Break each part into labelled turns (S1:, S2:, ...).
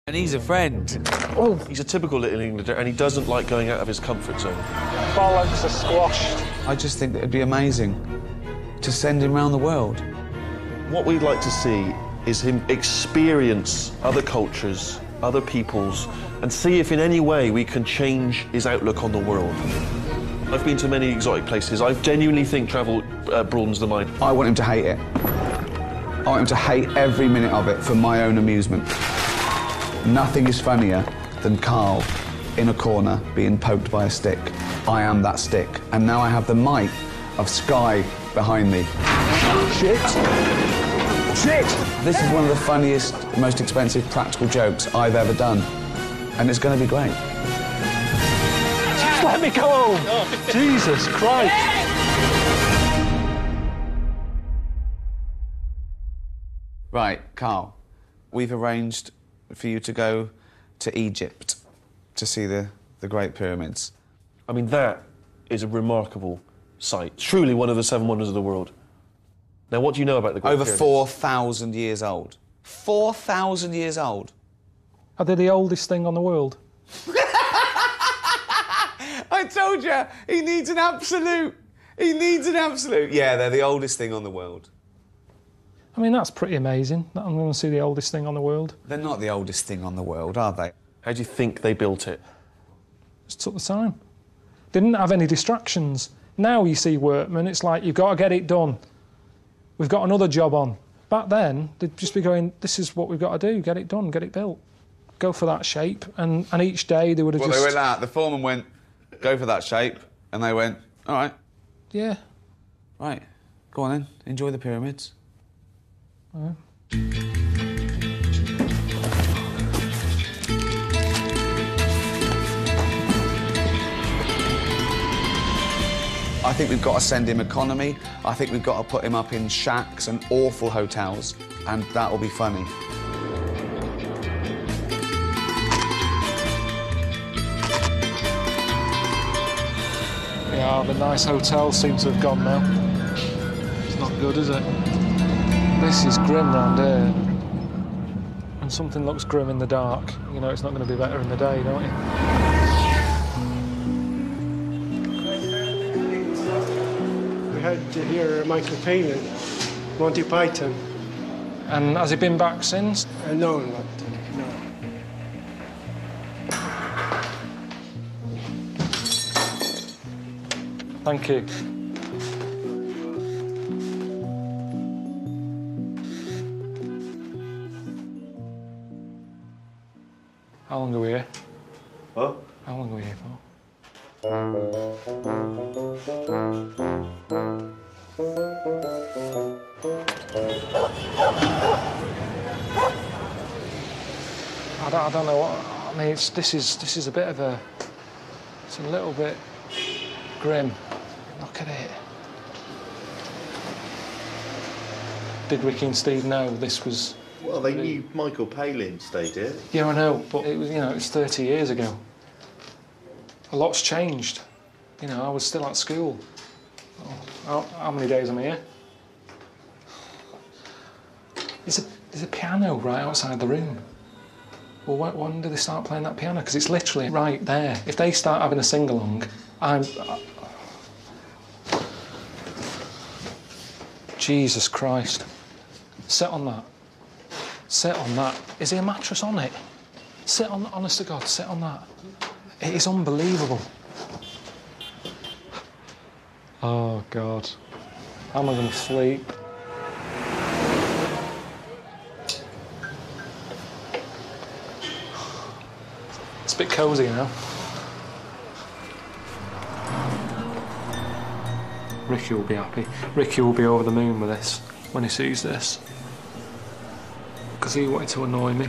S1: And he's a friend.
S2: Oh, he's a typical Little Englander, and he doesn't like going out of his comfort zone.
S3: Bollocks are squashed.
S1: I just think that it'd be amazing to send him around the world.
S2: What we'd like to see is him experience other cultures, other peoples, and see if in any way we can change his outlook on the world. I've been to many exotic places. I genuinely think travel broadens the mind.
S1: I want him to hate it. I want him to hate every minute of it for my own amusement. Nothing is funnier than Carl in a corner being poked by a stick. I am that stick, and now I have the might of Sky behind me. Shit! Shit! This is one of the funniest, most expensive practical jokes I've ever done, and it's going to be great.
S3: Just let me go home! Oh. Jesus Christ!
S1: Right, Carl, we've arranged for you to go to Egypt to see the Great Pyramids.
S2: I mean, that is a remarkable sight. Truly one of the 7 wonders of the world. Now, what do you know about the Great Pyramids?
S1: Over 4,000 years old. 4,000 years old.
S3: Are they the oldest thing on the world?
S1: I told you, he needs an absolute. He needs an absolute. Yeah, they're the oldest thing on the world.
S3: I mean, that's pretty amazing, that I'm going to see the oldest thing on the world.
S1: They're not the oldest thing on the world, are they?
S2: How do you think they built it?
S3: Just took the time. Didn't have any distractions. Now you see workmen, it's like, you've got to get it done. We've got another job on. Back then, they'd just be going, this is what we've got to do, get it done, get it built. Go for that shape, and each day they would have
S1: well,
S3: just...
S1: Well, they went out, the foreman went, go for that shape, and they went, all right.
S3: Yeah.
S1: Right, go on then, enjoy the pyramids.
S3: All right.
S1: I think we've got to send him economy. I think we've got to put him up in shacks and awful hotels, and that will be funny.
S3: Yeah, the nice hotel seems to have gone now. It's not good, is it? This is grim round here. When something looks grim in the dark, you know it's not going to be better in the day, don't you?
S4: We had to hear Michael Palin, Monty Python.
S3: And has he been back since?
S4: No, not, no.
S3: Thank you. How long are we here?
S2: What?
S3: How long are we here for? I don't know what. I mean, this is a bit of a. It's a little bit grim. Look at it. Did Ricky and Steve know this was?
S5: Well, they knew Michael Palin stayed here.
S3: Yeah, I know, but it was, you know, it was 30 years ago. A lot's changed. You know, I was still at school. How many days am I here? There's a piano right outside the room. Well, when do they start playing that piano? Because it's literally right there. If they start having a sing-along, Jesus Christ. Sit on that. Sit on that. Is there a mattress on it? Sit on, honest to God, sit on that. It is unbelievable. Oh, God. How am I going to sleep? It's a bit cosy now. Ricky will be happy. Ricky will be over the moon with this when he sees this. Because he wanted to annoy me.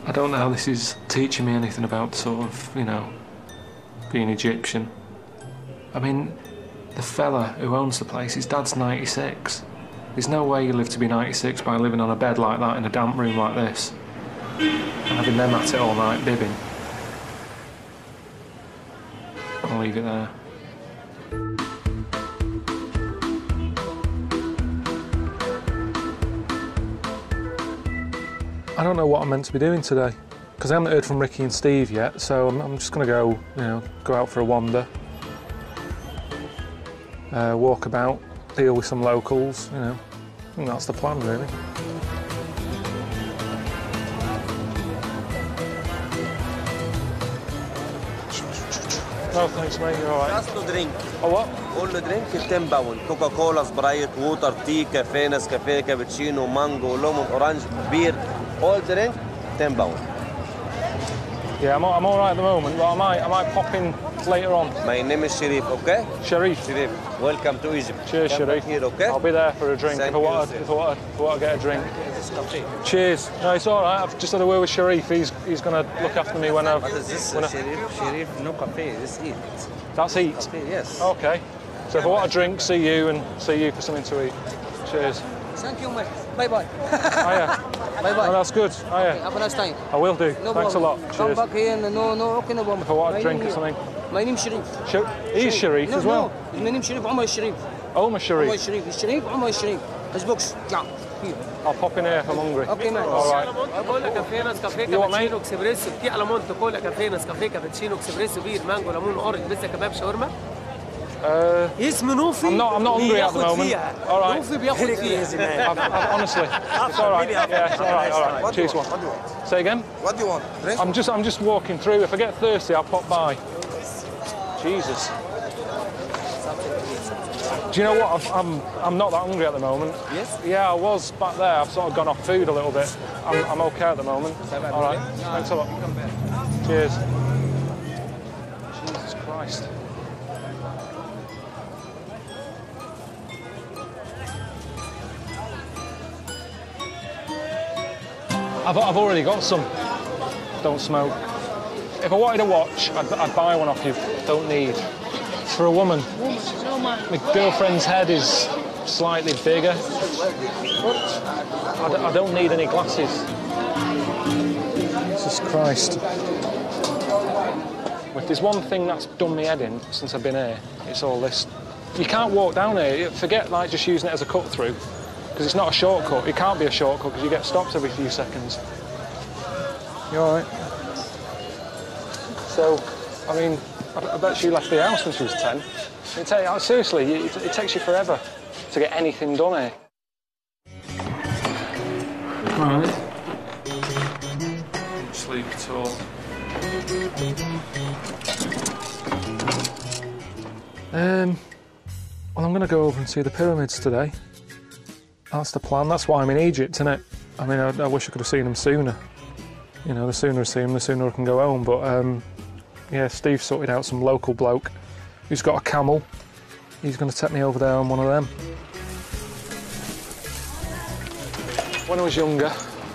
S3: I don't know how this is teaching me anything about sort of, you know, being Egyptian. I mean, the fella who owns the place, his dad's 96. There's no way you live to be 96 by living on a bed like that in a damp room like this. And having them at it all night, bibbing. I'll leave it there. I don't know what I'm meant to be doing today. because I haven't heard from Ricky and Steve yet, so I'm just going to go, go out for a wander, walk about, deal with some locals, I think that's the plan, really. No, thanks, mate. You're all right.
S6: Just to drink.
S3: Oh, what?
S6: All the drink is 10 pounds. Coca-Cola, Sprite, water, tea, cafe, Nescafe, cappuccino, mango, lemon, orange, beer. All drink, 10 pounds.
S3: Yeah, I'm all right at the moment, but I might pop in later on.
S6: My name is Sharif, okay?
S3: Sharif.
S6: Sharif, welcome to Egypt.
S3: Cheers,
S6: Come
S3: Sharif.
S6: back here, okay?
S3: I'll be there for a drink
S6: Thank
S3: if I want to get a drink. Cheers. No, it's all right. I've just had a word with Sharif. He's going to look after me when
S6: What is this, Sharif? Sharif, no cafe. This eat.
S3: That's eat.
S6: Cafe, yes.
S3: Okay. So if I want a drink, see you for something to eat. Cheers.
S7: Thank you, mate. Bye-bye.
S3: Hiya.
S7: Bye-bye.
S3: Oh, that's good. Hiya.
S7: Have a nice time.
S3: I will do.
S7: No
S3: Thanks
S7: problem.
S3: a lot.
S7: Come
S3: Cheers.
S7: back here and okay, no problem.
S3: If I want a
S7: My
S3: drink
S7: name
S3: or something.
S7: My name's Sharif.
S3: He's Sharif
S7: No,
S3: as well.
S7: No, my name's Sharif, Omar Sharif.
S3: Omar Sharif.
S7: Omar Sharif. It's Sharif, Omar Sharif. His books. Yeah. Here.
S3: I'll pop in here if I'm hungry.
S7: Okay, man.
S3: All right.
S8: كولا كافيه نسكافيه
S3: You want, mate?
S8: كابتشينو اكسبريسو تي على مونت كولا كافيه نسكافيه كابتشينو اكسبريسو بير مانجو ليمون اورنج بيتزا كباب شاورما اسم نوفي
S3: I'm not hungry at the
S8: بياخد
S3: moment.
S8: فيها.
S3: All right.
S8: نوفي بياخد فيها
S3: Honestly, it's all right. Yeah, it's all right. All right. Cheers, one. Say again.
S9: What do you want? Drink?
S3: I'm just walking through. If I get thirsty, I'll pop by. Jesus. Do you know what? I'm not that hungry at the moment.
S7: Yes?
S3: Yeah, I was back there. I've sort of gone off food a little bit. I'm okay at the moment. All right. Thanks a lot. Cheers. Jesus Christ. I've already got some. Don't smoke. If I wanted a watch, I'd buy one off you. Don't need. For a woman. My girlfriend's head is slightly bigger. I don't need any glasses. Jesus Christ. If there's one thing that's done me head in since I've been here, it's all this. You can't walk down here. Forget like just using it as a cut through, because it's not a shortcut. It can't be a shortcut because you get stopped every few seconds. You all right? So, I mean, I bet she left the house when she was 10. Seriously, it takes you forever to get anything done here. Right. Don't sleep at all. Well, I'm going to go over and see the pyramids today. That's the plan. That's why I'm in Egypt, isn't it? I mean, I wish I could have seen them sooner. You know, the sooner I see them, the sooner I can go home. But, yeah, Steve sorted out some local bloke who's got a camel. He's going to take me over there on one of them. When I was younger,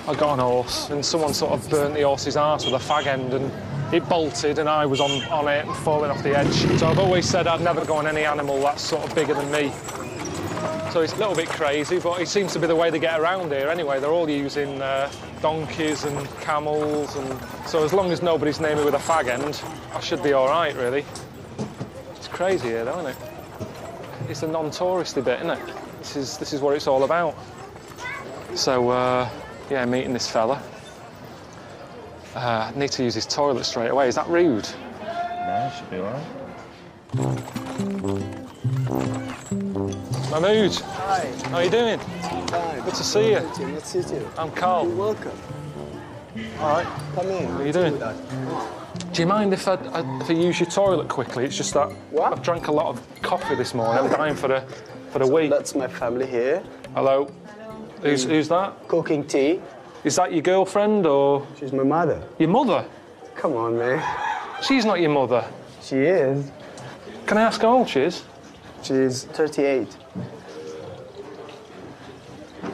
S3: I got an horse and someone sort of burnt the horse's arse with a fag end and it bolted and I was on it and falling off the edge. So I've always said I'd never go on any animal that's sort of bigger than me. So it's a little bit crazy, but it seems to be the way they get around here anyway. They're all using donkeys and camels, and so as long as nobody's near me with a fag end, I should be all right, really. It's crazy here, though, isn't it? It's the non-touristy bit, isn't it? This is what it's all about. So, yeah, meeting this fella. I need to use his toilet straight away. Is that rude?
S5: No, should be all right.
S3: Mahmood.
S10: Hi.
S3: How are you doing?
S10: Hi.
S3: Good to see you.
S10: Good to see you.
S3: I'm Carl.
S10: You're welcome.
S3: All right.
S10: Come in.
S3: How are you doing? Do you mind if I use your toilet quickly? It's just that
S10: What?
S3: I've drank a lot of coffee this morning. I'm dying for the wee.
S10: That's my family here.
S3: Hello. Who's that?
S10: Cooking tea.
S3: Is that your girlfriend or
S10: She's my mother.
S3: your mother?
S10: Come on, man.
S3: She's not your mother.
S10: She is.
S3: Can I ask how old she is?
S10: She's 38.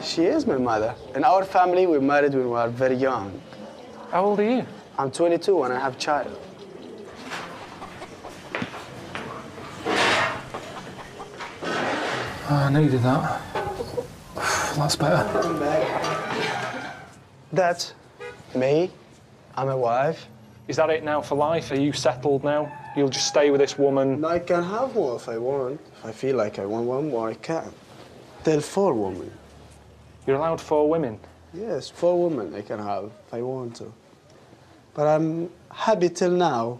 S10: She is my mother. In our family, we married when we were very young.
S3: How old are you?
S10: I'm 22 and I have a child.
S3: I needed that. That's better.
S10: That's me. I'm a wife.
S3: Is that it now for life? Are you settled now? You'll just stay with this woman?
S10: I can have more if I want. If I feel like I want one more, I can. Tell 4 women.
S3: You're allowed 4 women?
S10: Yes, 4 women I can have if I want to. But I'm happy till now,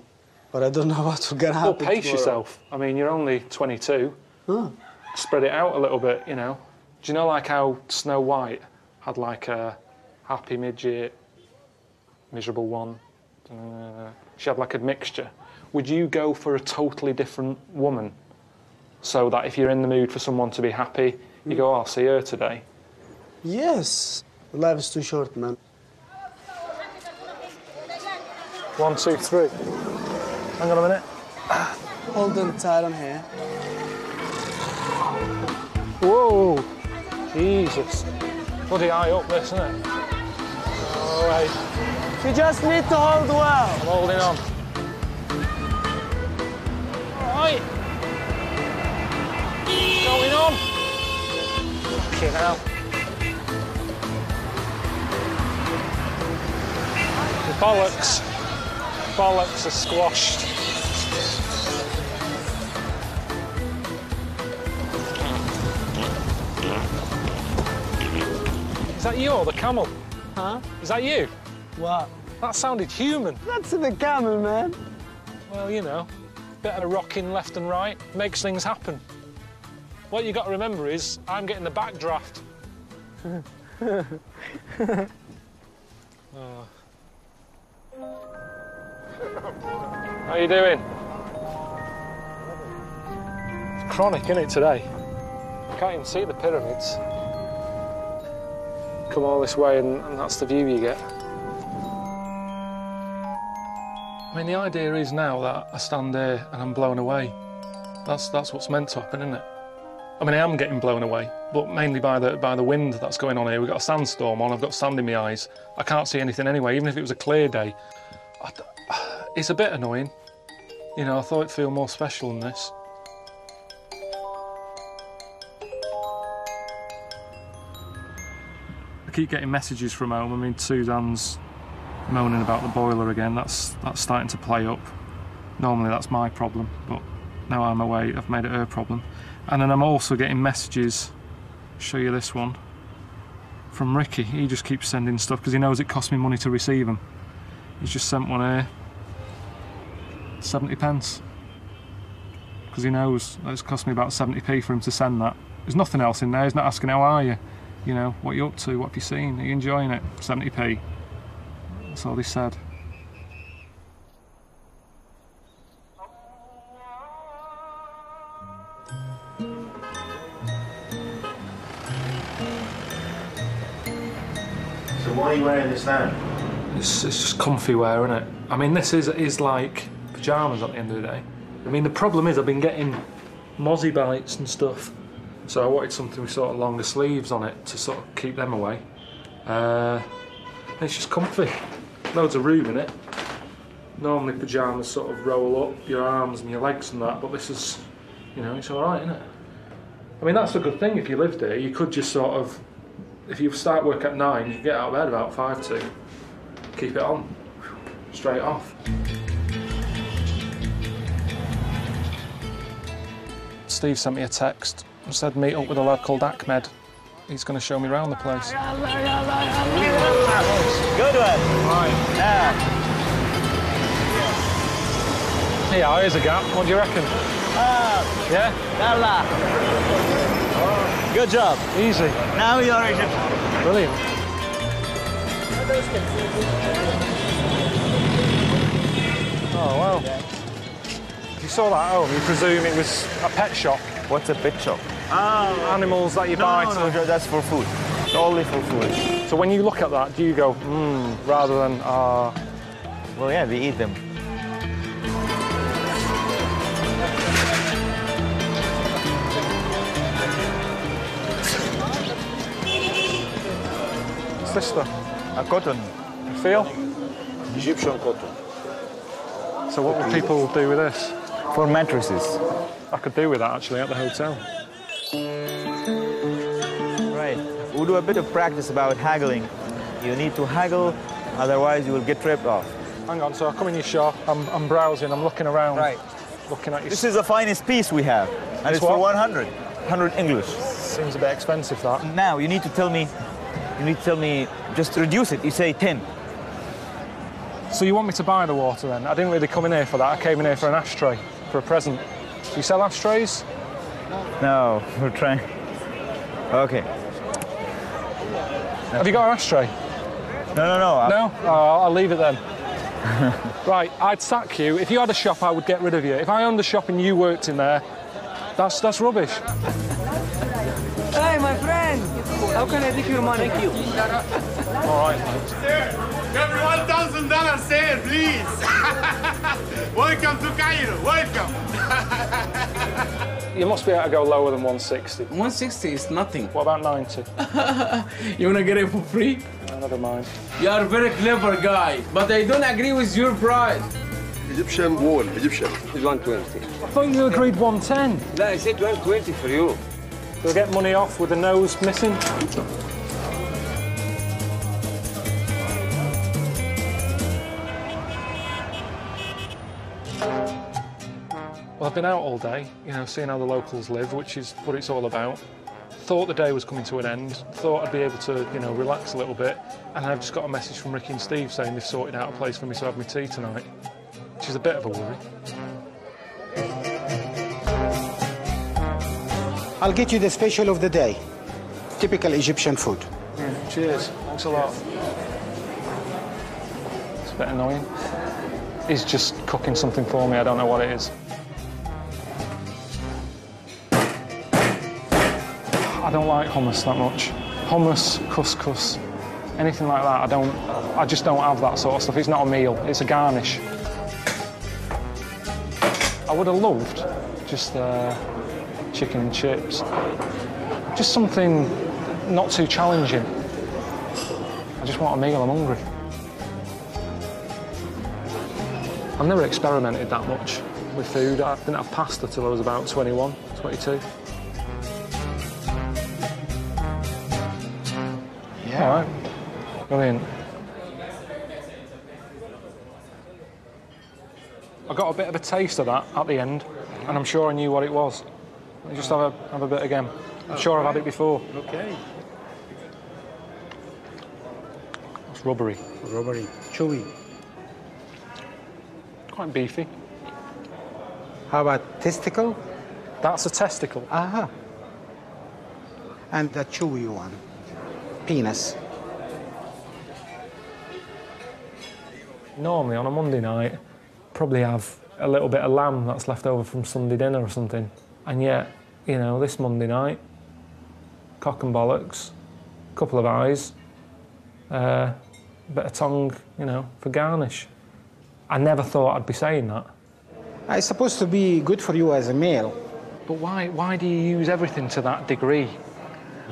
S10: but I don't know what's gonna happen.
S3: Well, pace
S10: tomorrow.
S3: yourself. I mean, you're only 22.
S10: Huh.
S3: Spread it out a little bit, you know. Do you know like how Snow White had like a happy midget, miserable one? She had like a mixture. Would you go for a totally different woman so that if you're in the mood for someone to be happy, you go, oh, I'll see her today?
S10: Yes. Life is too short, man.
S3: 1, 2, 3. Hang on a minute.
S10: Hold on tight on here.
S3: Whoa! Jesus. Bloody high up this, isn't it? All right.
S10: You just need to hold well.
S3: I'm holding on. All right. Going on. Fucking hell. The bollocks. Bollocks are squashed. Is that you or the camel?
S10: Huh?
S3: Is that you?
S10: What?
S3: That sounded human.
S10: That's the camel, man.
S3: Well, you know, bit of rocking left and right makes things happen. What you got to remember is I'm getting the backdraft. Oh. How you doing? It's chronic, isn't it, today? Can't even see the pyramids. Come all this way and that's the view you get. I mean, the idea is now that I stand there and I'm blown away. That's what's meant to happen, isn't it? I mean, I am getting blown away, but mainly by the wind that's going on here. We've got a sandstorm on, I've got sand in my eyes. I can't see anything anyway, even if it was a clear day. It's a bit annoying. You know, I thought it'd feel more special than this. I keep getting messages from home. I mean, Suzanne's moaning about the boiler again. That's starting to play up. Normally that's my problem, but now I'm away, I've made it her problem. And then I'm also getting messages, show you this one, from Ricky. He just keeps sending stuff because he knows it costs me money to receive them. He's just sent one here, 70 pence. Because he knows that it's cost me about 70p for him to send that. There's nothing else in there, he's not asking how are you, you know, what are you up to, what have you seen, are you enjoying it, 70p. That's all he said.
S5: So why are you wearing this now?
S3: It's just comfy wear, isn't it? I mean, this is like pyjamas at the end of the day. I mean, the problem is I've been getting mozzie bites and stuff, so I wanted something with sort of longer sleeves on it to sort of keep them away. It's just comfy. Loads of room in it. Normally pyjamas sort of roll up your arms and your legs and that, but this is, you know, it's all right, isn't it? I mean, that's a good thing if you lived here. You could just sort of, if you start work at 9, you can get out of bed about 5 to. Keep it on, straight off. Steve sent me a text and said meet up with a lad called Ahmed. He's going to show me around the place.
S5: Good one.
S3: Right.
S5: Yeah.
S3: Yeah, here's a gap. What do you reckon? Yeah?
S5: Yalla. Good job.
S3: Easy.
S5: Now you're Egyptian.
S3: Brilliant. Oh, wow. You saw that at home, you presume it was a pet shop?
S5: What's a pet shop?
S3: Animals that you buy to...
S5: No, that's for food. It's only for food.
S3: So when you look at that, do you go, rather than,
S5: Well, yeah, we eat them.
S3: What's this stuff?
S5: A cotton.
S3: You feel?
S5: Egyptian cotton.
S3: So what would people do with this?
S5: For mattresses.
S3: I could do with that, actually, at the hotel.
S5: Right. We'll do a bit of practice about haggling. You need to haggle, otherwise you will get ripped off.
S3: Hang on, so I come in your shop, I'm browsing, I'm looking around.
S5: Right.
S3: Looking at your...
S5: This is the finest piece we have. And
S3: It's
S5: it's for
S3: what?
S5: 100. 100 English.
S3: Seems a bit expensive, that.
S5: Now, you need to tell me, just reduce it. You say 10.
S3: So you want me to buy the water then? I didn't really come in here for that. I came in here for an ashtray, for a present. Do you sell ashtrays?
S5: No, we're trying. Okay.
S3: Have you got an ashtray?
S5: No.
S3: No? Oh, I'll leave it then. Right, I'd sack you. If you had a shop, I would get rid of you. If I owned a shop and you worked in there, that's rubbish.
S7: Hey, my friend. How can I take your money? Thank you.
S3: All right, thanks.
S9: Every $1,000 sale, please. Welcome to Cairo. Welcome.
S3: You must be able to go lower than 160.
S11: 160 is nothing.
S3: What about 90?
S11: You wanna get it for free?
S3: No, never mind.
S11: You are a very clever guy, but I don't agree with your price.
S9: Egyptian wall, Egyptian.
S6: It's 120.
S3: I thought you agreed 110.
S6: No, I said 120 for you.
S3: Do I get money off with the nose missing? Well, I've been out all day, you know, seeing how the locals live, which is what it's all about. Thought the day was coming to an end, thought I'd be able to, you know, relax a little bit, and I've just got a message from Ricky and Steve saying they've sorted out a place for me to have my tea tonight, which is a bit of a worry.
S12: I'll get you the special of the day. Typical Egyptian food.
S3: Yeah, cheers. Thanks a lot. It's a bit annoying. He's just cooking something for me. I don't know what it is. I don't like hummus that much. Hummus, couscous, anything like that, I just don't have that sort of stuff. It's not a meal, it's a garnish. I would have loved just chicken and chips. Just something not too challenging. I just want a meal, I'm hungry. I've never experimented that much with food. I didn't have pasta till I was about 21, 22.
S12: Yeah.
S3: All right. Brilliant. I got a bit of a taste of that at the end, and I'm sure I knew what it was. Let me just have a bit again. I'm sure I've had it before.
S12: Okay.
S3: It's rubbery.
S12: Rubbery. Chewy.
S3: Quite beefy.
S12: How about testicle?
S3: That's a testicle.
S12: Aha. And the chewy one. Penis.
S3: Normally on a Monday night, probably have a little bit of lamb that's left over from Sunday dinner or something. And yet, you know, this Monday night, cock and bollocks, couple of eyes, a bit of tongue, you know, for garnish. I never thought I'd be saying that.
S12: It's supposed to be good for you as a male.
S3: But why do you use everything to that degree?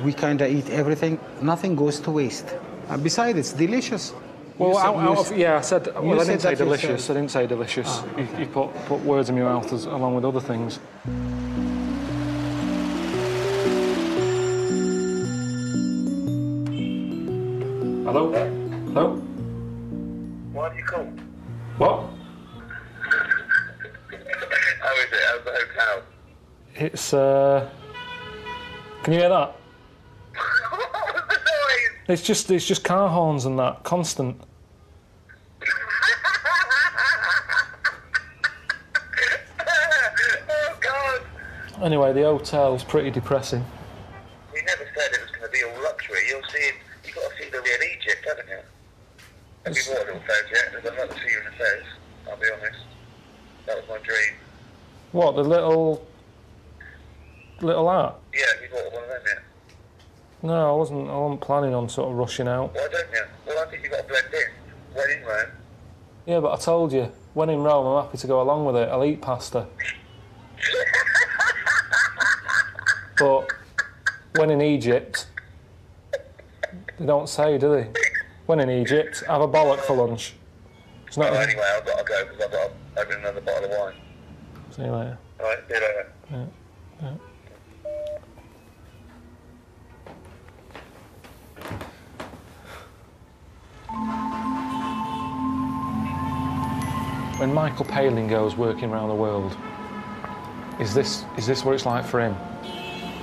S12: We kind of eat everything. Nothing goes to waste. Besides, it's delicious.
S3: Well, yeah, I said. Well, I didn't say
S12: that
S3: delicious. I didn't say delicious.
S12: Ah.
S3: You put words in your mouth along with other things. Hello? Hello?
S13: Why do you call?
S3: What?
S13: How is it? How's the hotel?
S3: It's Can you hear that? It's just car horns and that, constant.
S13: Oh, God!
S3: Anyway, the hotel's pretty depressing.
S13: We never said it was going to be all luxury. You'll see it. You've got to see the real Egypt, haven't you? Have you bought a little Fez yet? Because I'd like to see you in a Fez, I'll be honest. That was my dream.
S3: What, the little art?
S13: Yeah, have you bought one of them yet?
S3: No, I wasn't planning on sort of rushing out.
S13: Why don't you? Well, I think you've got to blend in. When in Rome.
S3: Yeah, but I told you, when in Rome, I'm happy to go along with it. I'll eat pasta. But when in Egypt, they don't say, do they? When in Egypt, have a bollock for lunch. It's not.
S13: Anyway, I've got to go because I've got to open another bottle of wine.
S3: See you later.
S13: All right, see you later.
S3: Yeah. Yeah. When Michael Palin goes working around the world, is this what it's like for him?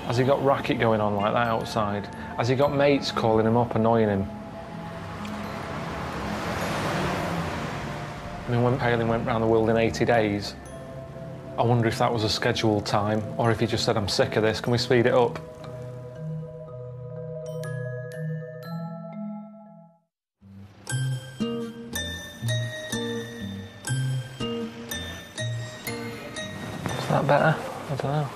S3: Has he got racket going on like that outside? Has he got mates calling him up, annoying him? I mean, when Palin went around the world in 80 days, I wonder if that was a scheduled time, or if he just said, I'm sick of this, can we speed it up? Is that better? I don't know.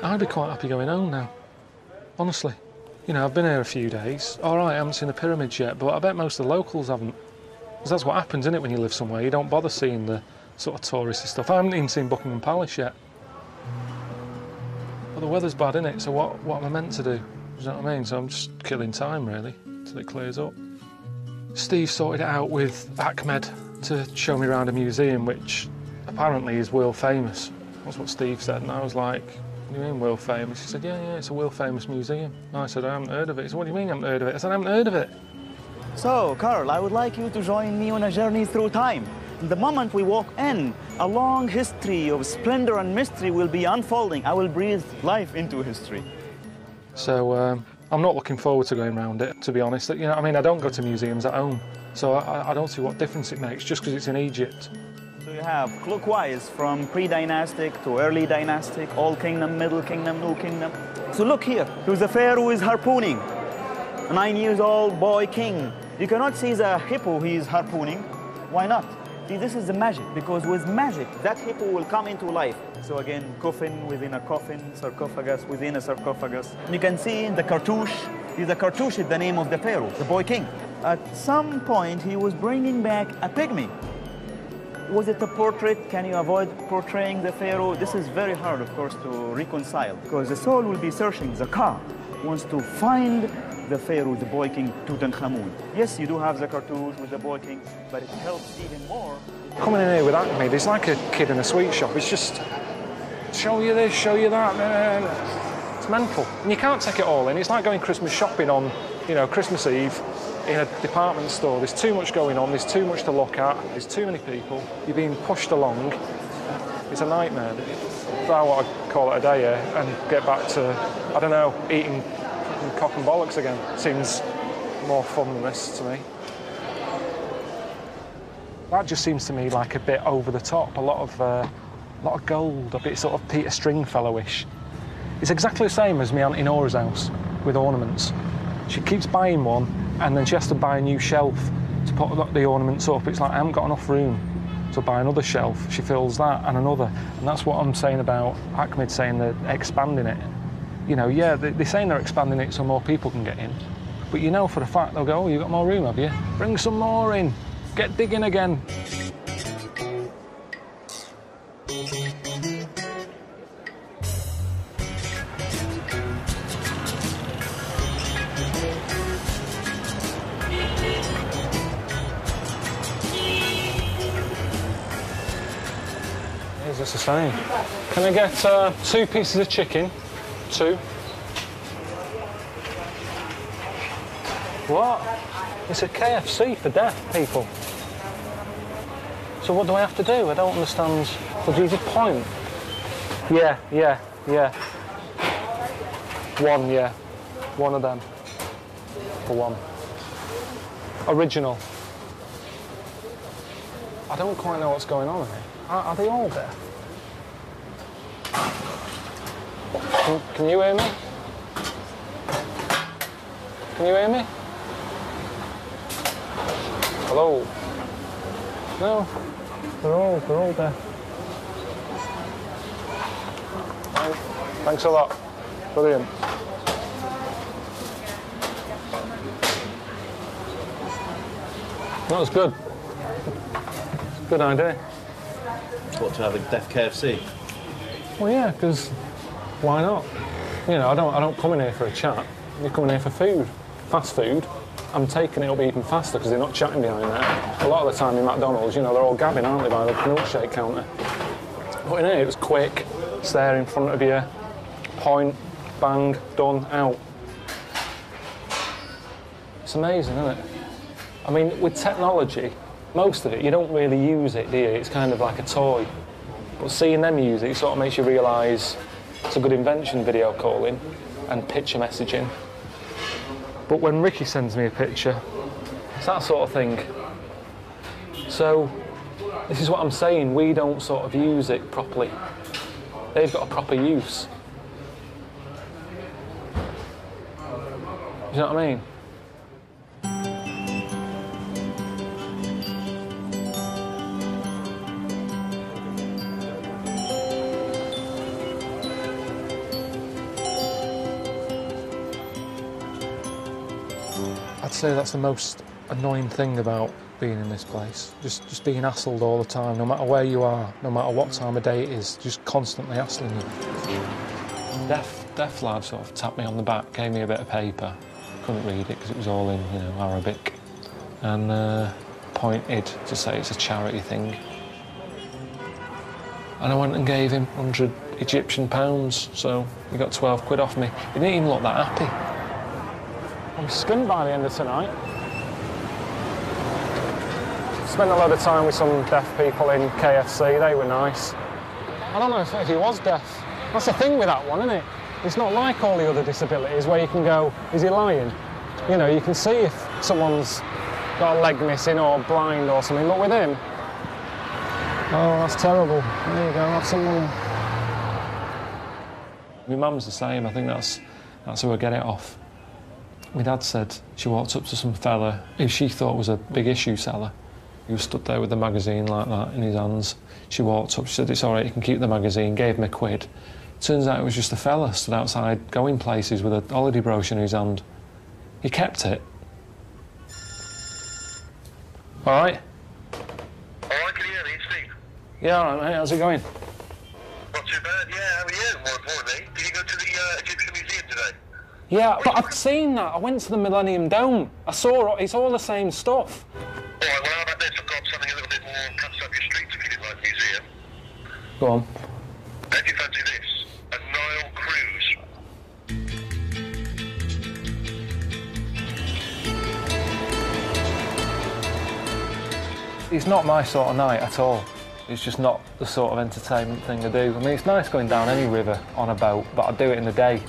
S3: I'd be quite happy going home now, honestly. You know, I've been here a few days. All right, I haven't seen the pyramids yet, but I bet most of the locals haven't. Because that's what happens, isn't it, when you live somewhere? You don't bother seeing the sort of touristy stuff. I haven't even seen Buckingham Palace yet. But the weather's bad, isn't it? So what am I meant to do? You know what I mean? So I'm just killing time, really, till it clears up. Steve sorted it out with Ahmed to show me around a museum, which apparently is world famous. That's what Steve said, and I was like, what do you mean world famous? He said, yeah, it's a world famous museum. And I said, I haven't heard of it. He said, what do you mean you haven't heard of it? I said, I haven't heard of it.
S5: So, Carl, I would like you to join me on a journey through time. The moment we walk in, a long history of splendor and mystery will be unfolding. I will breathe life into history.
S3: So, I'm not looking forward to going around it, to be honest. You know, I mean, I don't go to museums at home, so I don't see what difference it makes just because it's in Egypt.
S5: So you have clockwise from pre-dynastic to early dynastic, Old Kingdom, Middle Kingdom, New Kingdom. So look here, who's the pharaoh who is harpooning, a 9-year-old boy king. You cannot see the hippo he is harpooning. Why not? See, this is the magic, because with magic, that hippo will come into life. So again, coffin within a coffin, sarcophagus within a sarcophagus. You can see the cartouche. The cartouche is the name of the pharaoh, the boy king. At some point, he was bringing back a pygmy. Was it a portrait? Can you avoid portraying the pharaoh? This is very hard, of course, to reconcile, because the soul will be searching. The car wants to find the pharaoh, the boy king, Tutankhamun. Yes, you do have the cartouche with the boy king, but it helps even more.
S3: Coming in here with Ahmed, it's like a kid in a sweet shop. It's just, show you this, show you that. It's mental. And you can't take it all in. It's like going Christmas shopping on, you know, Christmas Eve in a department store. There's too much going on, there's too much to look at, there's too many people. You're being pushed along. It's a nightmare. But I want to call it a day here and get back to, I don't know, eating cock and bollocks again. Seems more fun than this to me. That just seems to me like a bit over the top, a lot of gold, a bit sort of Peter Stringfellow-ish. It's exactly the same as my Auntie Nora's house with ornaments. She keeps buying one, and then she has to buy a new shelf to put the ornaments up. It's like, I haven't got enough room to buy another shelf. She fills that and another. And that's what I'm saying about Ahmed saying they're expanding it. You know, yeah, they're saying they're expanding it so more people can get in. But you know for a fact, they'll go, oh, you've got more room, have you? Bring some more in. Get digging again. Is this the same? Can I get 2 pieces of chicken? 2. What? It's a KFC for deaf people. So what do I have to do? I don't understand. So do you just point? Yeah. 1, yeah. 1 of them. For 1. Original. I don't quite know what's going on here. Are they all deaf? Can you hear me? Can you hear me? Hello? No, they're all deaf. Thanks a lot. Brilliant. That was good. Good idea.
S2: What, to have a deaf KFC?
S3: Well, yeah, because why not? You know, I don't come in here for a chat. You come in here for food, fast food. I'm taking it up even faster because they're not chatting behind there. A lot of the time in McDonald's, you know, they're all gabbing, aren't they, by the milkshake counter. But in here, it was quick. It's there in front of you. Point, bang, done, out. It's amazing, isn't it? I mean, with technology, most of it, you don't really use it, do you? It's kind of like a toy. But seeing them use it sort of makes you realise it's a good invention, video calling and picture messaging. But when Ricky sends me a picture, it's that sort of thing. So this is what I'm saying, we don't sort of use it properly. They've got a proper use. Do you know what I mean? I'd say that's the most annoying thing about being in this place. Just being hassled all the time, no matter where you are, no matter what time of day it is, just constantly hassling you. Deaf lad sort of tapped me on the back, gave me a bit of paper. Couldn't read it because it was all in, you know, Arabic, and pointed to say it's a charity thing. And I went and gave him 100 Egyptian pounds, so he got 12 quid off me. He didn't even look that happy. I'm skint by the end of tonight. Spent a lot of time with some deaf people in KFC, they were nice. I don't know if he was deaf. That's the thing with that one, isn't it? It's not like all the other disabilities where you can go, is he lying? You know, you can see if someone's got a leg missing or blind or something, but with him, oh, that's terrible. There you go, that's someone. My mum's the same, I think that's who I get it off. My dad said she walked up to some fella who she thought was a big issue seller. He was stood there with the magazine like that in his hands. She walked up, she said, it's all right, you can keep the magazine, gave him a quid. Turns out it was just a fella stood outside going places with a holiday brochure in his hand. He kept it. All right?
S13: All right, can you hear me, Steve?
S3: Yeah, all right, mate, how's it going?
S13: Not too bad, yeah, how are you, more importantly? Did you go to the Egyptian Museum today?
S3: Yeah, but I've seen that. I went to the Millennium Dome. I saw it, it's all the same stuff.
S13: All right, well, how about this? I've got something a little bit more cuts up your streets if you didn't like the museum.
S3: Go on.
S13: How do you fancy this? A Nile cruise.
S3: It's not my sort of night at all. It's just not the sort of entertainment thing I do. I mean, it's nice going down any river on a boat, but I do it in the day.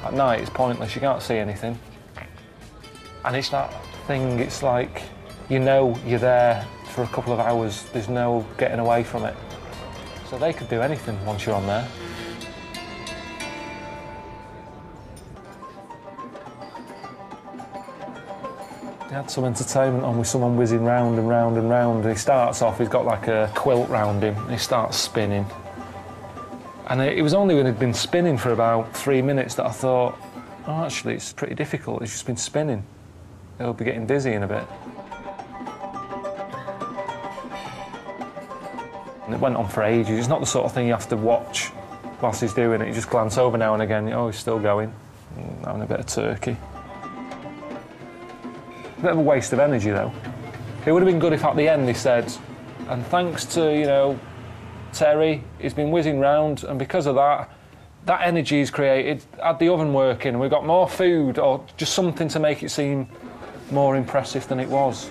S3: At night, it's pointless. You can't see anything. And it's that thing, it's like, you know you're there for a couple of hours. There's no getting away from it. So they could do anything once you're on there. They had some entertainment on with someone whizzing round and round and round. And he starts off, he's got like a quilt round him, and he starts spinning. And it was only when he'd been spinning for about 3 minutes that I thought, oh, actually, it's pretty difficult. He's just been spinning. He'll be getting dizzy in a bit. And it went on for ages. It's not the sort of thing you have to watch whilst he's doing it. You just glance over now and again. Oh, he's still going. Having a bit of turkey. A bit of a waste of energy, though. It would have been good if at the end he said, and thanks to, you know, Terry, he's been whizzing round, and because of that, that energy he's created, had the oven working, and we got more food, or just something to make it seem more impressive than it was.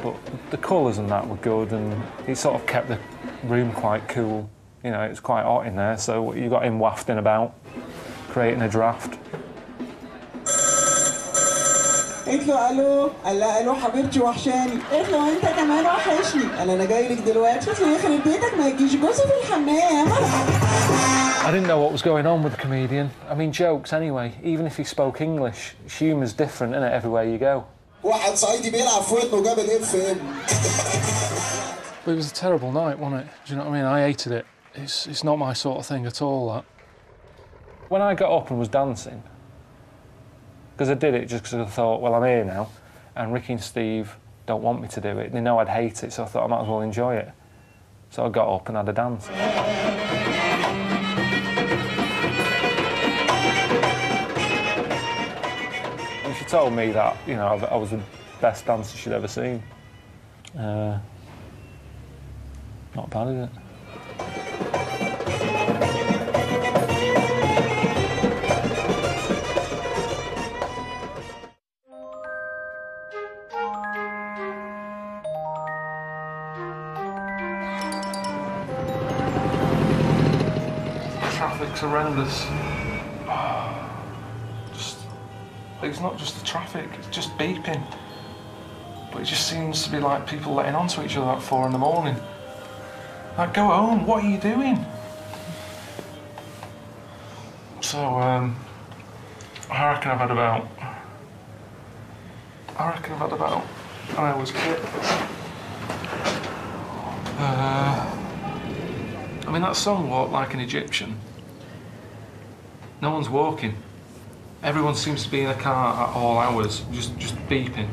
S3: But the colours and that were good, and it sort of kept the room quite cool. You know, it was quite hot in there, so you got him wafting about, creating a draft.
S14: قلت له الو الو حبيبتي وحشاني قلت له انت كمان وحشني انا جاي لك دلوقتي يخرب بيتك ما يجيش جوزي في الحمام.
S3: I didn't know what was going on with the comedian. I mean, jokes anyway. Even if he spoke English, humour's different, isn't it, everywhere you go.
S14: واحد صعيدي بيلعب في ودنه جاب الاف ام.
S3: But it was a terrible night, wasn't it? Do you know what I mean? I hated it. It's not my sort of thing at all, that. When I got up and was dancing, because I did it just because I thought, well, I'm here now, and Ricky and Steve don't want me to do it. They know I'd hate it, so I thought I might as well enjoy it. So I got up and had a dance. And she told me that, you know, I was the best dancer she'd ever seen. Not bad, is it? Traffic's horrendous. Just It's not just the traffic, it's just beeping. But it just seems to be like people letting on to each other at 4 in the morning. Like, go home, what are you doing? So, I reckon I've had about an hour's kit. I mean, that song, Walk Like an Egyptian, no one's walking. Everyone seems to be in a car at all hours, just beeping.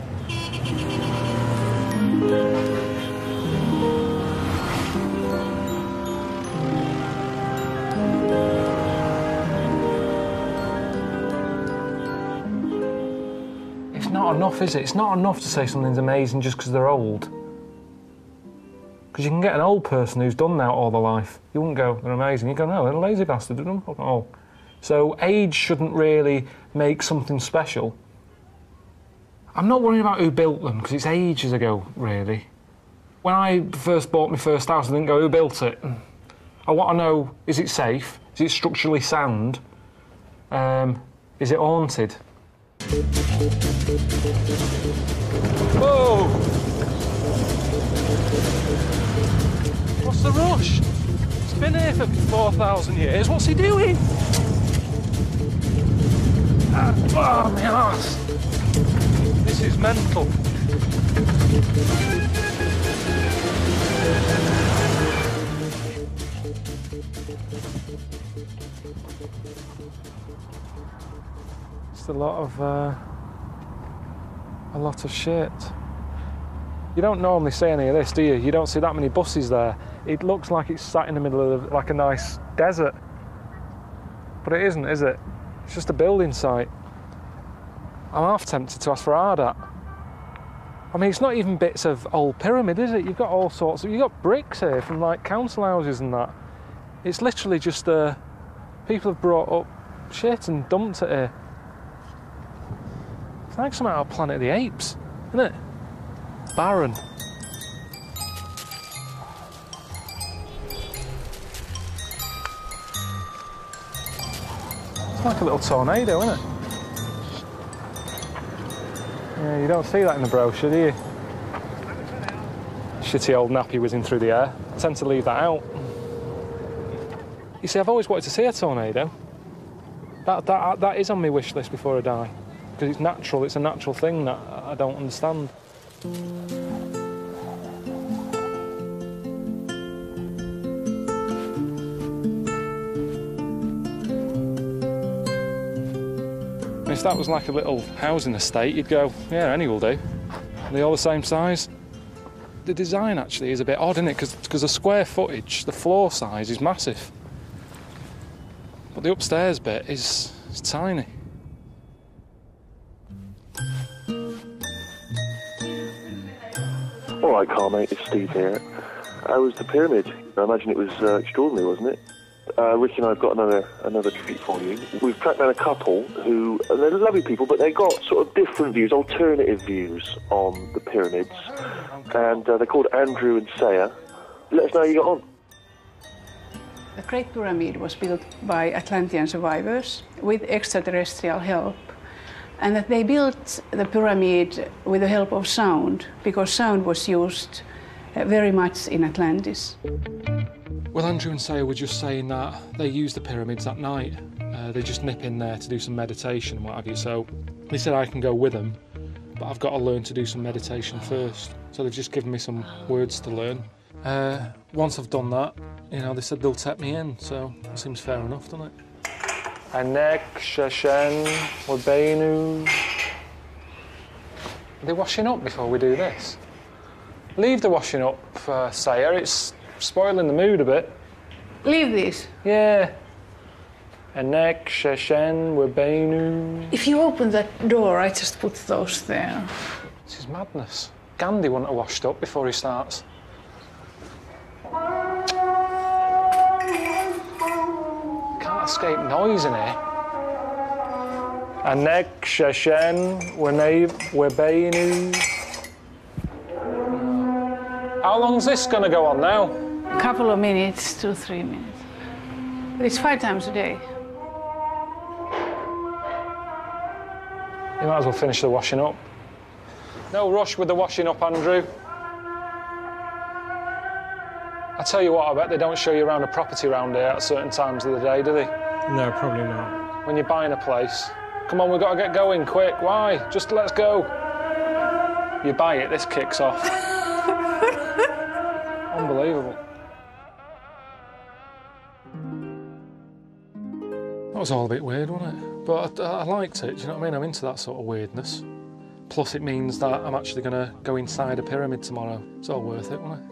S3: It's not enough, is it? It's not enough to say something's amazing just because they're old. Because you can get an old person who's done that all their life. You wouldn't go, they're amazing. You go, no, they're a lazy bastard, didn't they? Oh. So age shouldn't really make something special. I'm not worrying about who built them, because it's ages ago, really. When I first bought my first house, I didn't go, who built it? I want to know, is it safe? Is it structurally sound? Is it haunted? Whoa! What's the rush? It's been here for 4,000 years. What's he doing? Oh, my arse. This is mental. It's a lot of shit. You don't normally see any of this, do you? You don't see that many buses there. It looks like it's sat in the middle of like a nice desert. But it isn't, is it? It's just a building site. I'm half tempted to ask for Ardat. I mean, it's not even bits of old pyramid, is it? You've got all sorts of... You've got bricks here from, like, council houses and that. It's literally just, people have brought up shit and dumped it here. It's like something out of Planet of the Apes, isn't it? Barren. It's like a little tornado, isn't it? Yeah, you don't see that in the brochure, do you? Shitty old nappy whizzing through the air. I tend to leave that out. You see, I've always wanted to see a tornado. That is on my wish list before I die. Because it's natural, it's a natural thing that I don't understand. If that was like a little housing estate, you'd go, yeah, any will do. Are they all the same size? The design actually is a bit odd, isn't it? Because the square footage, the floor size is massive. But the upstairs bit is tiny.
S2: All right, Carl, mate, it's Steve here. How was the pyramid? I imagine it was extraordinary, wasn't it? Ricky and I have got another treat for you. We've tracked down a couple who, they're lovely people, but they've got sort of different views, alternative views on the pyramids. And they're called Andrew and Saya. Let us know how you got on.
S15: The Great Pyramid was built by Atlantean survivors with extraterrestrial help. And that they built the pyramid with the help of sound, because sound was used very much in Atlantis.
S3: Well, Andrew and Saya were just saying that they use the pyramids at night. They just nip in there to do some meditation and what have you. So they said I can go with them, but I've got to learn to do some meditation first. So they've just given me some words to learn. Once I've done that, you know, they said they'll take me in. So it seems fair enough, doesn't it? Anek, Shashen, Wabenu. Are they washing up before we do this? Leave the washing up, Saya. It's spoiling the mood a bit.
S15: Leave this?
S3: Yeah. Anek, Shashen, Wabenu.
S15: If you open that door, I just put those there.
S3: This is madness. Gandhi wouldn't have washed up before he starts. Can't escape noise in here. Anek, Shashen, Wabenu. How long's this going to go on now?
S15: A couple of minutes, 2 or 3 minutes. But it's 5 times a day.
S3: You might as well finish the washing up. No rush with the washing up, Andrew. I tell you what, I bet they don't show you around a property around here at certain times of the day, do they?
S4: No, probably not.
S3: When you're buying a place. Come on, we've got to get going, quick. Why? Just let's go. You buy it, this kicks off. Unbelievable. That was all a bit weird, wasn't it? But I liked it, do you know what I mean? I'm into that sort of weirdness. Plus it means that I'm actually going to go inside a pyramid tomorrow. It's all worth it, wasn't it?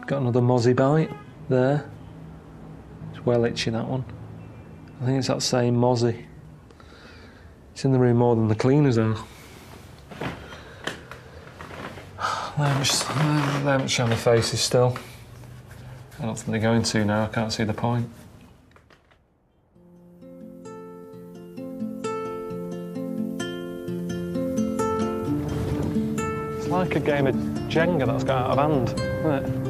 S3: Got another mozzie bite there. It's well itchy, that one. I think it's that same mozzie. It's in the room more than the cleaners are. They haven't shown their faces still. I don't think they're going to now, I can't see the point. It's like a game of Jenga that's got out of hand, isn't it?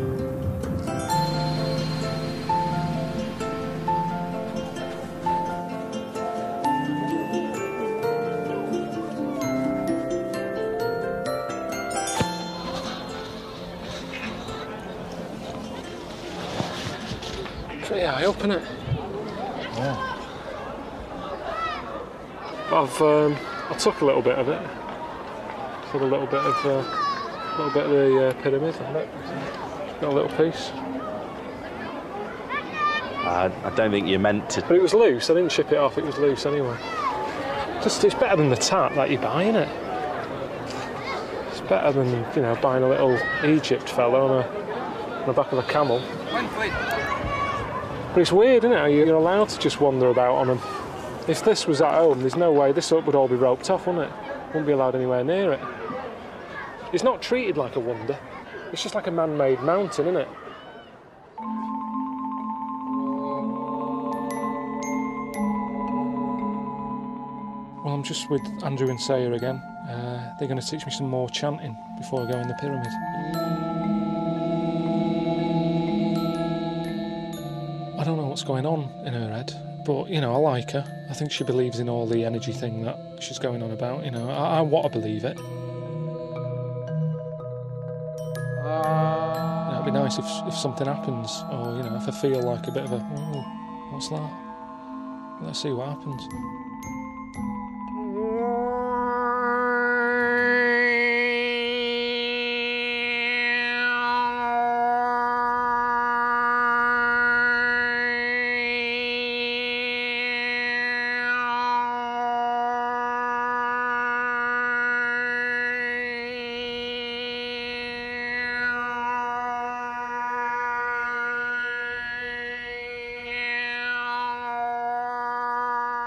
S3: Pretty high up, isn't it? Yeah. I took a little bit of it. Took a little bit of the pyramid. Got a little piece.
S16: I don't think you're meant to.
S3: But it was loose. I didn't chip it off. It was loose anyway. Just it's better than the tat that you're buying it. It's better than, you know, buying a little Egypt fella on the back of a camel. But it's weird, isn't it, how you're allowed to just wander about on them. If this was at home, there's no way this would all be roped off, wouldn't it? Wouldn't be allowed anywhere near it. It's not treated like a wonder. It's just like a man-made mountain, isn't it? Well, I'm just with Andrew and Saya again. They're going to teach me some more chanting before I go in the pyramid. I don't know what's going on in her head, but, you know, I like her. I think she believes in all the energy thing that she's going on about, you know. I want to believe it. You know, it'd be nice if something happens, or, you know, if I feel like a bit of a, oh, what's that? Let's see what happens.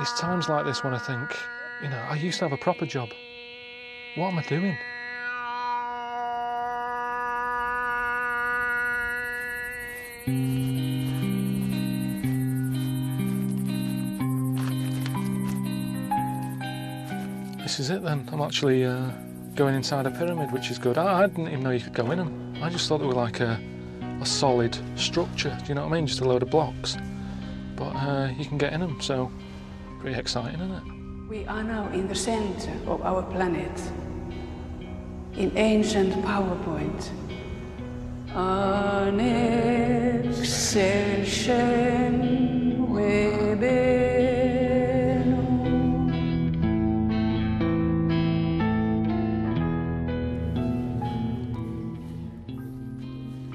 S3: It's times like this when I think, you know, I used to have a proper job. What am I doing? This is it then. I'm actually going inside a pyramid, which is good. I didn't even know you could go in them. I just thought they were like a solid structure, do you know what I mean? Just a load of blocks. But you can get in them, so pretty exciting, isn't it?
S15: We are now in the center of our planet, in ancient PowerPoint. An excelsior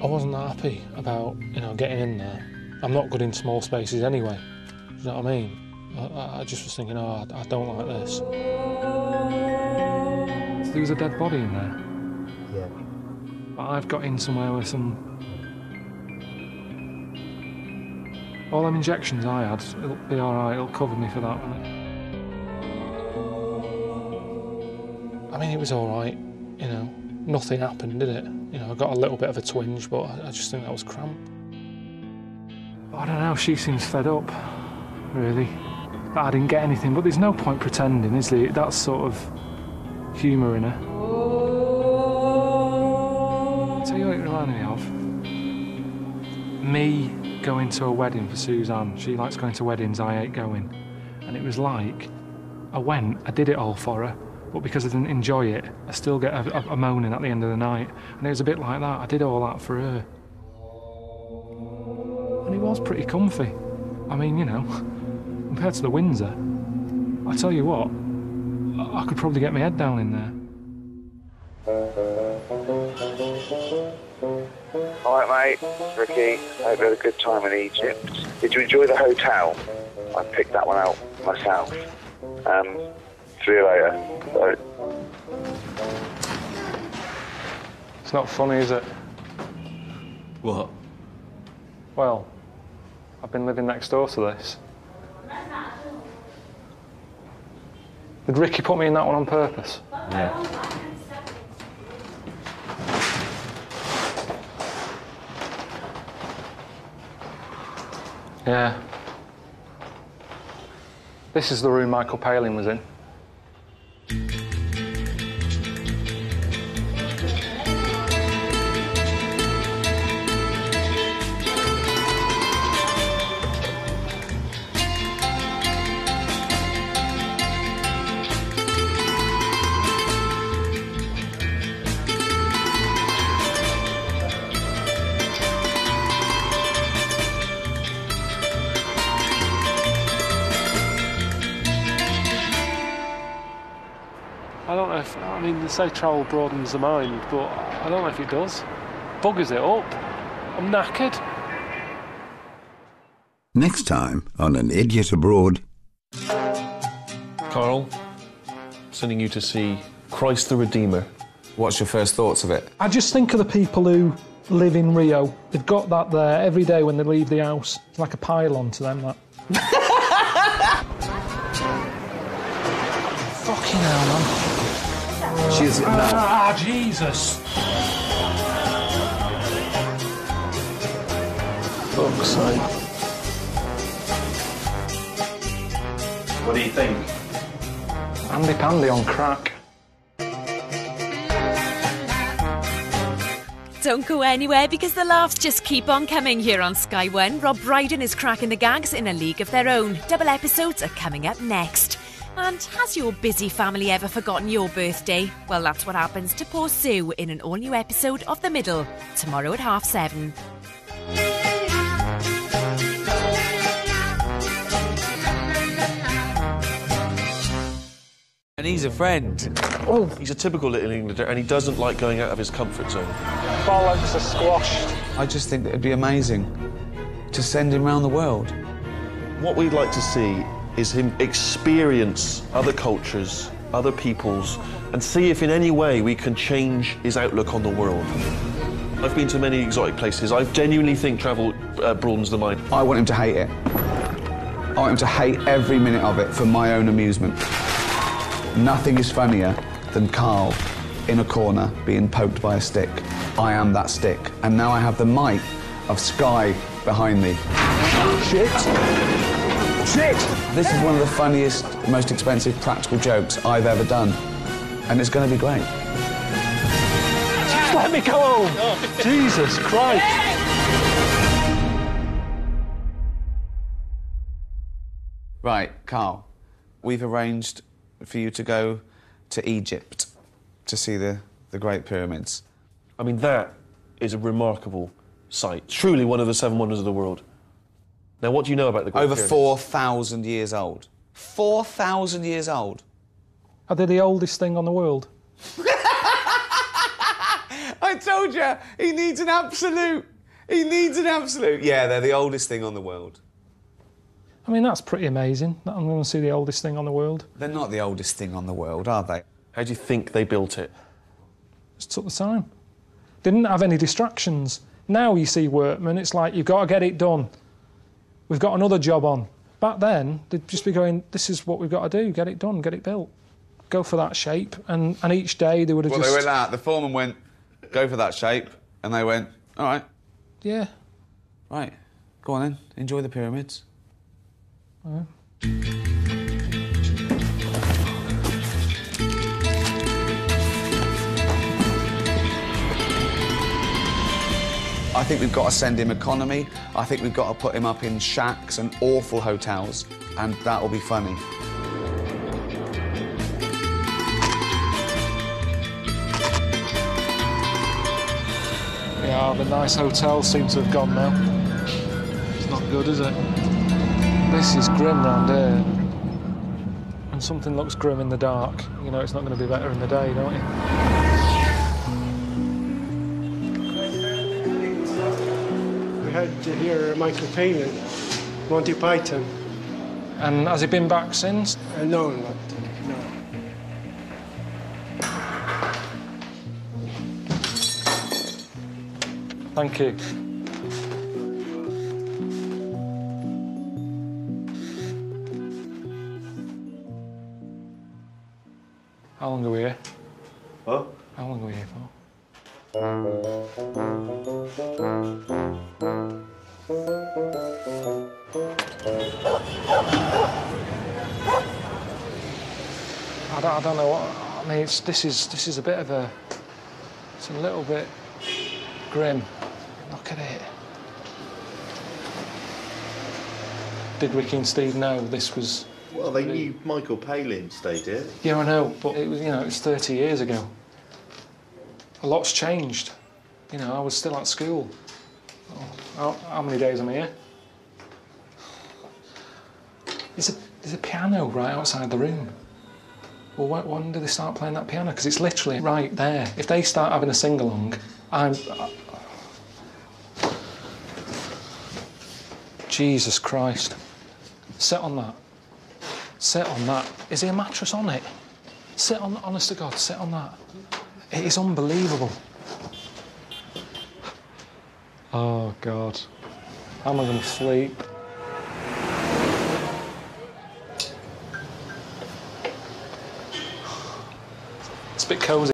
S3: I wasn't that happy about, you know, getting in there. I'm not good in small spaces anyway. Do you know what I mean? I just was thinking, oh, I don't like this. So there was a dead body in there.
S16: Yeah.
S3: But I've got in somewhere with some. All them injections I had, it'll be all right. It'll cover me for that, won't it? I mean, it was all right. You know, nothing happened, did it? You know, I got a little bit of a twinge, but I just think that was cramp. But I don't know. She seems fed up, really. That I didn't get anything, but there's no point pretending, is there? That's sort of humour in her. tell you what it reminded me of? Me going to a wedding for Suzanne. She likes going to weddings, I hate going. And it was like, I went, I did it all for her, but because I didn't enjoy it, I still get a moaning at the end of the night. And it was a bit like that. I did all that for her. And it was pretty comfy. I mean, you know, compared to the Windsor, I tell you what, I could probably get my head down in there.
S13: All right, mate. Ricky, I hope you had a good time in Egypt. Did you enjoy the hotel? I picked that one out myself. See you later. Bye.
S3: It's not funny, is it?
S2: What?
S3: Well, I've been living next door to this. Did Ricky put me in that one on purpose?
S2: Yeah.
S3: Yeah. This is the room Michael Palin was in. I don't know if, I mean, they say travel broadens the mind, but I don't know if it does. Buggers it up. I'm knackered.
S17: Next time on An Idiot Abroad.
S2: Carl, sending you to see Christ the Redeemer.
S1: What's your first thoughts of it?
S3: I just think of the people who live in Rio. They've got that there every day when they leave the house. It's like a pylon to them, that. Fucking hell, man.
S1: She's no.
S3: Ah, Jesus.
S2: Fuck's sake. What do you think?
S3: Andy Pandy on crack.
S18: Don't go anywhere because the laughs just keep on coming here on Sky One. Rob Brydon is cracking the gags in a league of their own. Double episodes are coming up next. And has your busy family ever forgotten your birthday? Well, that's what happens to poor Sue in an all-new episode of The Middle, tomorrow at 7:30.
S19: And he's a friend.
S2: Oh, he's a typical Little Englander, and he doesn't like going out of his comfort zone.
S3: Bollocks are squashed.
S1: I just think that it'd be amazing to send him around the world.
S2: What we'd like to see is him experience other cultures, other peoples, and see if in any way we can change his outlook on the world. I've been to many exotic places. I genuinely think travel broadens the mind.
S1: I want him to hate it. I want him to hate every minute of it for my own amusement. Nothing is funnier than Carl in a corner being poked by a stick. I am that stick. And now I have the might of Sky behind me. Shit! Shit! This is one of the funniest, most expensive practical jokes I've ever done. And it's going to be great.
S3: Just let me go home! Oh. Jesus Christ!
S1: Right, Carl, we've arranged for you to go to Egypt to see the Great Pyramids.
S2: I mean, that is a remarkable sight. Truly one of the 7 wonders of the world. Now, what do you know about the Great Pyramids?
S1: Over 4,000 years old. 4,000 years old.
S3: Are they the oldest thing on the world?
S1: I told you, he needs an absolute. He needs an absolute. Yeah, they're the oldest thing on the world.
S3: I mean, that's pretty amazing, that I'm going to see the oldest thing on the world.
S1: They're not the oldest thing on the world, are they?
S2: How do you think they built it?
S3: Just took the time. They didn't have any distractions. Now you see workmen, it's like, you've got to get it done. We've got another job on. Back then, they'd just be going, this is what we've got to do, get it done, get it built. Go for that shape, and each day they would have
S1: Well, they went out, the foreman went, go for that shape, and they went, all right.
S3: Yeah.
S1: Right, go on then, enjoy the pyramids.
S3: All right.
S1: I think we've got to send him economy. I think we've got to put him up in shacks and awful hotels, and that'll be funny.
S3: Yeah, the nice hotels seem to have gone now. It's not good, is it? This is grim round here. When something looks grim in the dark, you know it's not going to be better in the day, don't you?
S4: We had here Michael Palin and Monty Python.
S3: And has he been back since?
S4: No, not. No.
S3: Thank you. How long are we here?
S2: Huh?
S3: How long are we here for? I don't know what. I mean, this is a bit of a. It's a little bit grim. Look at it. Did Ricky and Steve know this was?
S2: Well, they knew Michael Palin stayed here.
S3: Yeah, I know, but it was, you know, it was 30 years ago. A lot's changed. You know, I was still at school. Oh, how many days am I here? There's a piano right outside the room. Well, when do they start playing that piano? Because it's literally right there. If they start having a sing-along, Jesus Christ. Sit on that. Sit on that. Is there a mattress on it? Sit on, honest to God, sit on that. It is unbelievable. Oh, God. How am I going to sleep? It's a bit cosy.